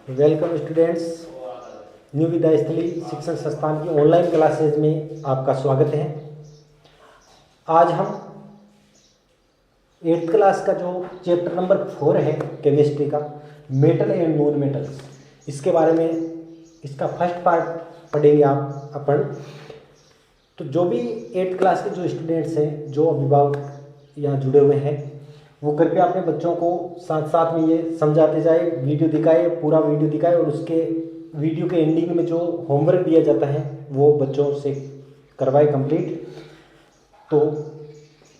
Welcome students, new विद्यास्थली शिक्षण संस्थान की ऑनलाइन क्लासेज में आपका स्वागत है। आज हम 8th क्लास का जो चैप्टर नंबर 4 है केमिस्ट्री का, मेटल एंड नॉन मेटल्स, इसके बारे में इसका फर्स्ट पार्ट पढ़ेंगे अपन। तो जो भी 8th क्लास के जो स्टूडेंट्स हैं, जो अभिभावक यहाँ जुड़े हुए हैं, वो कृपया अपने बच्चों को साथ साथ में ये समझाते जाए, वीडियो दिखाए, पूरा वीडियो दिखाए, और उसके वीडियो के एंडिंग में जो होमवर्क दिया जाता है वो बच्चों से करवाए कंप्लीट। तो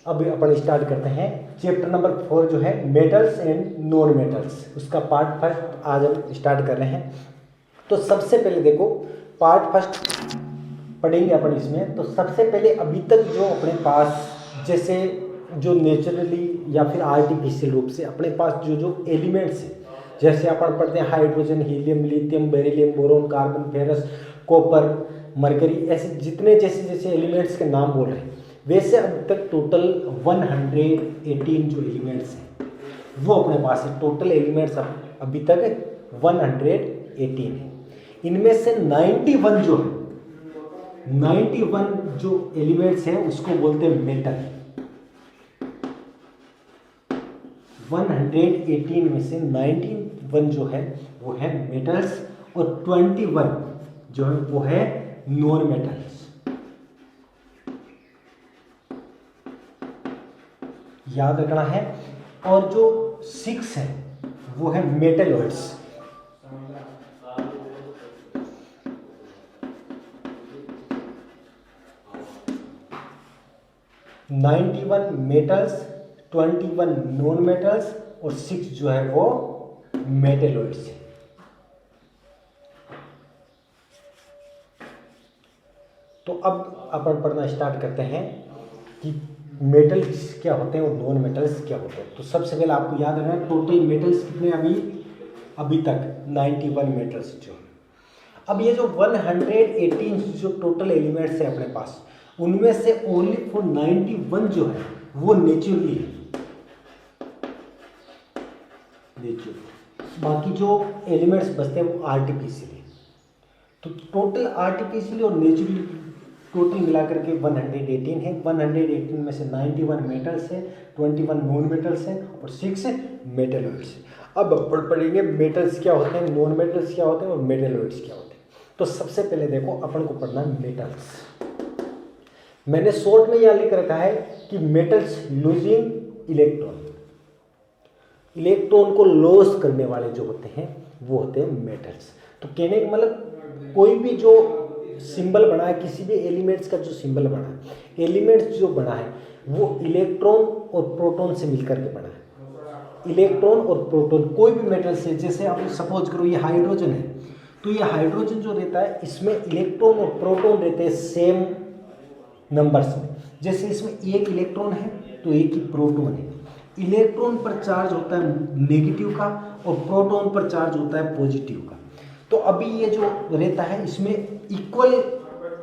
अब अपन स्टार्ट करते हैं चैप्टर नंबर 4 जो है मेटल्स एंड नॉन मेटल्स, उसका पार्ट फर्स्ट आज हम स्टार्ट कर रहे हैं। तो सबसे पहले देखो, पार्ट फर्स्ट पढ़ेंगे अपन इसमें। तो सबसे पहले अभी तक जो अपने पास जैसे जो नेचुरली या फिर आर्टिफिशियल रूप से अपने पास जो एलिमेंट्स हैं, जैसे अपन पढ़ते हैं hydrogen, helium, lithium, beryllium, boron, carbon, ferrous, copper, mercury, ऐसे जितने जैसे एलिमेंट्स के नाम बोल रहे हैं, वैसे अब तक टोटल 118 जो एलिमेंट्स हैं वो अपने पास है। टोटल एलिमेंट्स अभी तक 118 है। इनमें से 91 जो है, 91 जो एलिमेंट्स हैं उसको बोलते हैं मेटल। 118 में से 91 जो है वो है मेटल्स, और 21 जो है वो है नॉन मेटल्स। याद रखना है। और जो 6 है वो है मेटलॉइड्स। (91) मेटल्स, 21 नॉन मेटल्स, और 6 जो है वो मेटलॉइड्स है। तो अब अपन पढ़ना स्टार्ट करते हैं कि मेटल्स क्या होते हैं और नॉन मेटल्स क्या होते हैं। तो सबसे पहले आपको याद रखना है टोटल मेटल्स कितने अभी तक 91 मेटल्स जो है। अब ये जो 118 जो टोटल एलिमेंट्स है अपने पास, उनमें से ओनली फॉर 91 जो है वो नेचुरली है। बाकी जो एलिमेंट्स बचते हैं वो आर्टिफिशियल है। तो टोटल आर्टिफिशियल और नेचुरल टोटल मिलाकर के 118 है। 118 में से 91 मेटल्स है, 21 नॉन मेटल्स हैं, और 6 मेटलॉइड्स। अब अपन पढ़ेंगे मेटल्स क्या होते हैं, नॉन मेटल्स क्या होते हैं, और मेटलॉइड्स क्या होते हैं। तो सबसे पहले देखो, अपन को पढ़ना है मेटल्स। मैंने शॉर्ट में यहाँ लिख रखा है कि मेटल्स लूजिंग इलेक्ट्रॉन, इलेक्ट्रॉन को लॉस करने वाले जो होते हैं वो होते हैं मेटल्स। तो कहने का मतलब कोई भी जो सिंबल बना है, किसी भी एलिमेंट्स का जो सिंबल बना है, एलिमेंट्स जो बना है वो इलेक्ट्रॉन और प्रोटॉन से मिलकर के बना है। इलेक्ट्रॉन और प्रोटॉन कोई भी मेटल से, जैसे आप सपोज करो ये हाइड्रोजन है, तो ये हाइड्रोजन जो रहता है इसमें इलेक्ट्रॉन और प्रोटॉन रहते हैं सेम नंबर्स में। जैसे इसमें एक इलेक्ट्रॉन है तो एक ही प्रोटॉन है। इलेक्ट्रॉन पर चार्ज होता है नेगेटिव का, और प्रोटॉन पर चार्ज होता है पॉजिटिव का। तो अभी ये जो रहता है इसमें इक्वल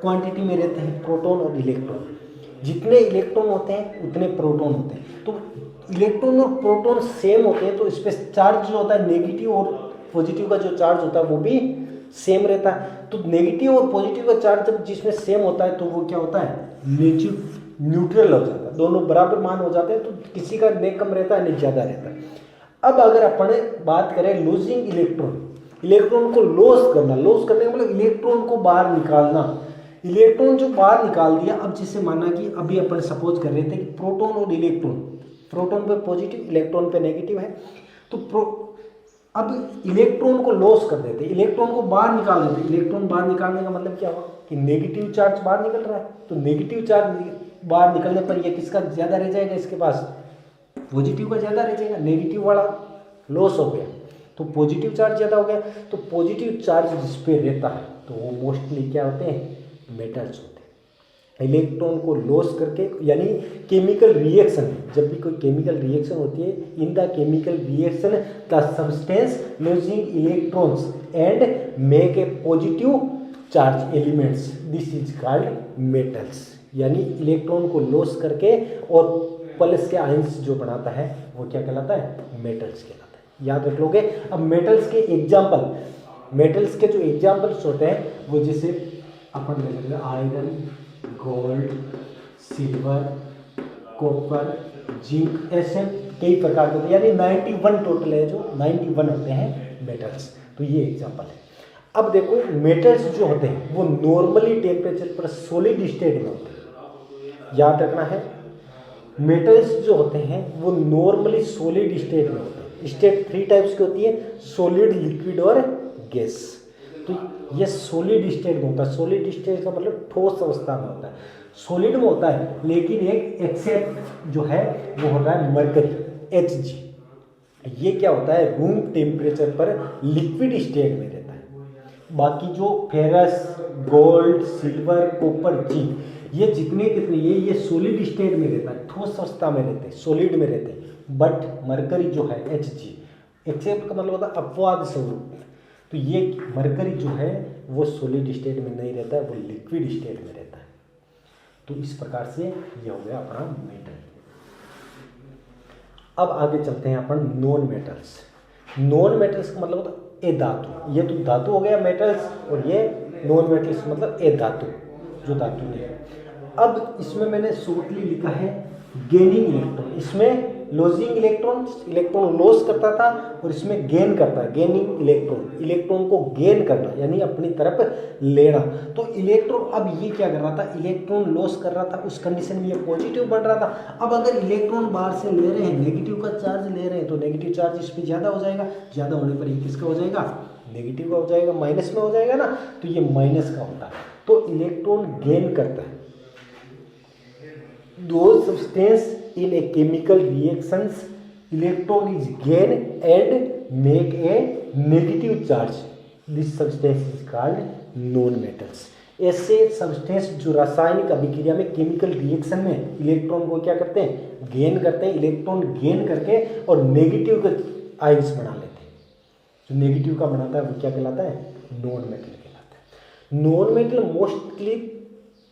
क्वांटिटी में रहते हैं प्रोटॉन और इलेक्ट्रॉन। जितने इलेक्ट्रॉन होते हैं उतने प्रोटॉन होते हैं। तो इलेक्ट्रॉन और प्रोटॉन सेम होते हैं, तो इस पर चार्ज जो होता है नेगेटिव और पॉजिटिव का जो चार्ज होता है वो भी सेम रहता है। तो नेगेटिव और पॉजिटिव का चार्ज जब जिसमें सेम होता है तो वो क्या होता है, न्यूट्रल हो जाता है, दोनों बराबर मान हो जाते हैं। तो किसी का न कम रहता है न ज़्यादा रहता है। अब अगर अपन बात करें लूजिंग इलेक्ट्रॉन, इलेक्ट्रॉन को लॉस करना, लॉस करने का मतलब इलेक्ट्रॉन को बाहर निकालना। इलेक्ट्रॉन जो बाहर निकाल दिया, अब जैसे माना कि अभी अपन सपोज कर रहे थे कि प्रोटॉन और इलेक्ट्रॉन, प्रोटॉन पे पॉजिटिव, इलेक्ट्रॉन पे नेगेटिव है, तो अब इलेक्ट्रॉन को लॉस कर देते, इलेक्ट्रॉन को बाहर निकाल देते। इलेक्ट्रॉन बाहर निकालने का मतलब क्या हुआ कि नेगेटिव चार्ज बाहर निकल रहा है। तो नेगेटिव चार्ज बाहर निकलने पर ये किसका ज़्यादा रह जाएगा, इसके पास पॉजिटिव का ज़्यादा रह जाएगा। नेगेटिव वाला लॉस हो गया तो पॉजिटिव चार्ज ज़्यादा हो गया। तो पॉजिटिव चार्ज जिस पे रहता है तो वो मोस्टली क्या होते हैं, मेटल्स होते हैं। इलेक्ट्रॉन को लॉस करके, यानी केमिकल रिएक्शन, जब भी कोई केमिकल रिएक्शन होती है, in the chemical reaction the substance losing electrons and make a positive charge elements, this is called metals. यानी इलेक्ट्रॉन को लॉस करके और प्लस के आयंस जो बनाता है वो क्या कहलाता है, मेटल्स कहलाता है। याद रख लोगे। अब मेटल्स के एग्जाम्पल मेटल्स के जो एग्जाम्पल्स होते हैं वो जैसे अपन ले लेते हैं iron, gold, silver, copper, zinc, ऐसे कई प्रकार के होते हैं, यानी 91 टोटल है, जो 91 होते हैं मेटल्स। तो ये एग्जाम्पल है। अब देखो मेटल्स जो होते हैं वो नॉर्मली टेम्परेचर पर सॉलिड स्टेट में होते हैं, याद रखना है। मेटल्स जो होते हैं वो नॉर्मली सॉलिड स्टेट में होते हैं। स्टेट 3 टाइप्स की होती है, सॉलिड, लिक्विड और गैस। तो ये सॉलिड स्टेट में होता है। सॉलिड स्टेट का मतलब ठोस अवस्था में होता है, सॉलिड में होता है, लेकिन एक एक्सेप्ट जो है वो होता है मरकरी, Hg। ये क्या होता है, रूम टेम्परेचर पर लिक्विड स्टेट में रहता है। बाकी जो ferrous, gold, silver, copper, zinc, ये जितने कितने ये सॉलिड स्टेट में रहता है, ठोस अवस्था में रहते हैं, सॉलिड में रहते हैं। बट मरकरी जो है Hg, एक्सेप्ट का मतलब होता है अपवाद स्वरूप। तो ये मरकरी जो है वो सॉलिड स्टेट में नहीं रहता है, वो लिक्विड स्टेट में रहता है। तो इस प्रकार से ये हो गया अपना मेटल। अब आगे चलते हैं अपन नॉन मेटल्स। नॉन मेटल्स का मतलब होता है ए धातु। ये तो धातु हो गया मेटल्स, और ये नॉन मेटल्स मतलब ए धातु, जो धातु नहीं है। अब इसमें मैंने शॉर्टली लिखा है गेनिंग इलेक्ट्रॉन। इसमें लॉजिंग इलेक्ट्रॉन लॉस करता था, और इसमें गेन करता है, गेनिंग इलेक्ट्रॉन को गेन करना यानी अपनी तरफ लेना। तो इलेक्ट्रॉन अब ये क्या कर रहा था, इलेक्ट्रॉन लॉस कर रहा था, उस कंडीशन में ये पॉजिटिव बन रहा था। अब अगर इलेक्ट्रॉन बाहर से ले रहे हैं, नेगेटिव का चार्ज ले रहे हैं, तो नेगेटिव चार्ज इस पर ज़्यादा हो जाएगा। ज़्यादा होने पर ये किसका हो जाएगा, नेगेटिव का हो जाएगा, माइनस में हो जाएगा ना। तो ये माइनस का होता है। तो इलेक्ट्रॉन गेन करता है। Those substance in a chemical reactions, electron is gain and make a negative charge. This substance is called non-metals. ऐसे सब्सटेंस जो रासायनिक अभिक्रिया में, केमिकल रिएक्शन में इलेक्ट्रॉन को क्या करते हैं, गेन करते हैं। इलेक्ट्रॉन गेन करके और नेगेटिव के आयंस बना लेते हैं। जो नेगेटिव का बनाता है वो क्या कहलाता है, नॉन मेटल कहलाता है। नॉन मेटल मोस्टली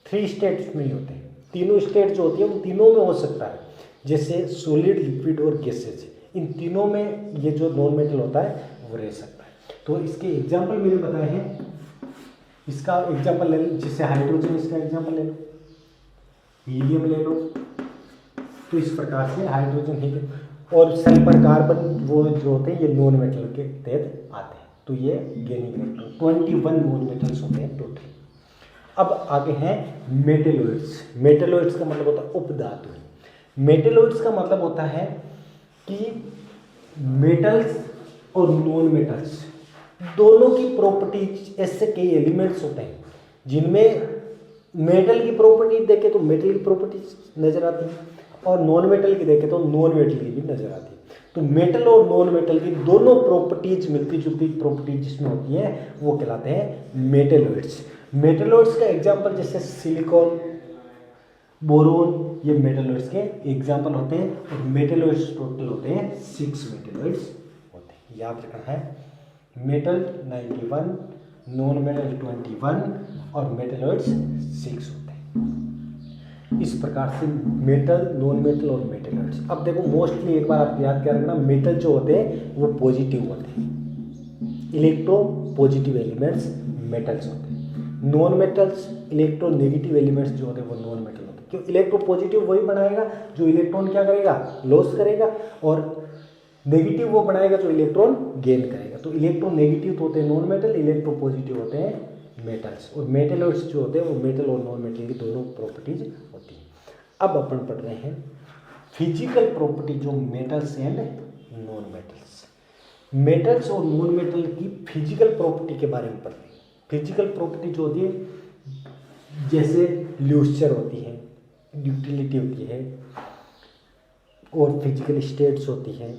3 स्टेट्स में ही होते हैं। तीनों स्टेट जो होती है वो तीनों में हो सकता है, जैसे सॉलिड, लिक्विड और गैसेज। इन तीनों में ये जो नॉन मेटल होता है वो रह सकता है। तो इसके एग्जांपल मैंने बताए हैं। इसका एग्जांपल ले लो, जैसे हाइड्रोजन, इसका एग्जांपल ले लो, हीलियम ले लो। तो इस प्रकार से हाइड्रोजन, हीलियम और सल्फर, कार्बन, वो जो होते हैं ये नॉन मेटल के तहत आते हैं। तो ये गेनिंग इलेक्ट्रॉन 21 नॉन मेटल्स होते हैं टोटल। अब आगे हैं मेटेलॉइड्स। मेटेलॉइड्स का मतलब होता है उपधातु। मेटेलॉइड्स का मतलब होता है कि मेटल्स और नॉन मेटल्स दोनों की प्रॉपर्टीज, ऐसे कई एलिमेंट्स होते हैं जिनमें मेटल की प्रॉपर्टी देखे तो मेटल की प्रॉपर्टीज नजर आती है, और नॉन मेटल की देखे तो नॉन मेटल की भी नजर आती है। तो मेटल और नॉन मेटल की दोनों प्रॉपर्टीज, मिलती जुलती प्रॉपर्टीज जिसमें होती हैं वो कहलाते हैं मेटेलॉइड्स। मेटेलॉइड्स का एग्जांपल जैसे सिलिकॉन, बोरोन, ये मेटेलॉइड्स के एग्जांपल होते हैं। और मेटेलॉइड्स टोटल होते हैं 6 मेटेलॉइड्स होते हैं, याद रखना है। मेटल 91, नॉन मेटल 21 और मेटेलॉइड्स 6 होते हैं। इस प्रकार से मेटल, नॉन मेटल और मेटेलॉइड्स। अब देखो मोस्टली एक बार आप याद क्या रखना, मेटल जो होते हैं वो पॉजिटिव होते हैं, इलेक्ट्रो पॉजिटिव एलिमेंट्स मेटल्स होते हैं। Non metals electro negative elements जो होते हैं वो नॉन मेटल होते हैं। क्यों, इलेक्ट्रो पॉजिटिव वही बनाएगा जो इलेक्ट्रॉन क्या करेगा, लॉस करेगा, और नेगेटिव वो बनाएगा जो इलेक्ट्रॉन गेन करेगा। तो इलेक्ट्रो नेगेटिव तो होते हैं नॉन मेटल, इलेक्ट्रो पॉजिटिव होते हैं मेटल्स। और मेटेलॉइड्स जो होते हैं वो मेटल और नॉन मेटल की दोनों प्रॉपर्टीज होती हैं। अब अपन पढ़ रहे हैं फिजिकल प्रॉपर्टी जो metals and non metals. Metals और नॉन मेटल की फिजिकल प्रॉपर्टी के बारे में पढ़ रहे हैं। फिजिकल प्रॉपर्टी जो होती है जैसे ल्यूस्चर होती है, ड्यूक्टिलिटी होती है, और फिजिकल स्टेट्स होती हैं,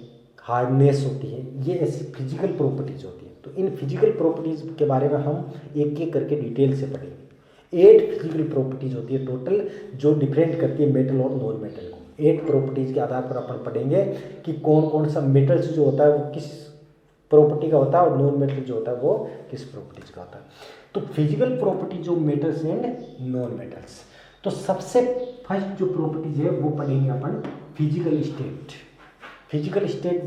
हार्डनेस होती है, ये ऐसी फिजिकल प्रॉपर्टीज होती है। तो इन फिजिकल प्रॉपर्टीज के बारे में हम एक एक करके डिटेल से पढ़ेंगे। 8 फिजिकल प्रॉपर्टीज होती है टोटल, जो डिफरेंट करती है मेटल और नॉन मेटल को। 8 प्रॉपर्टीज के आधार पर अपन पढ़ेंगे कि कौन कौन सा मेटल्स जो होता है वो किस प्रॉपर्टी का होता है और नॉन मेटल जो होता है वो किस प्रॉपर्टीज का होता है। तो फिजिकल प्रॉपर्टी जो मेटल्स एंड नॉन मेटल्स। तो सबसे फर्स्ट जो प्रॉपर्टीज है वो पढ़ेंगे अपन फिजिकल स्टेट। Physical state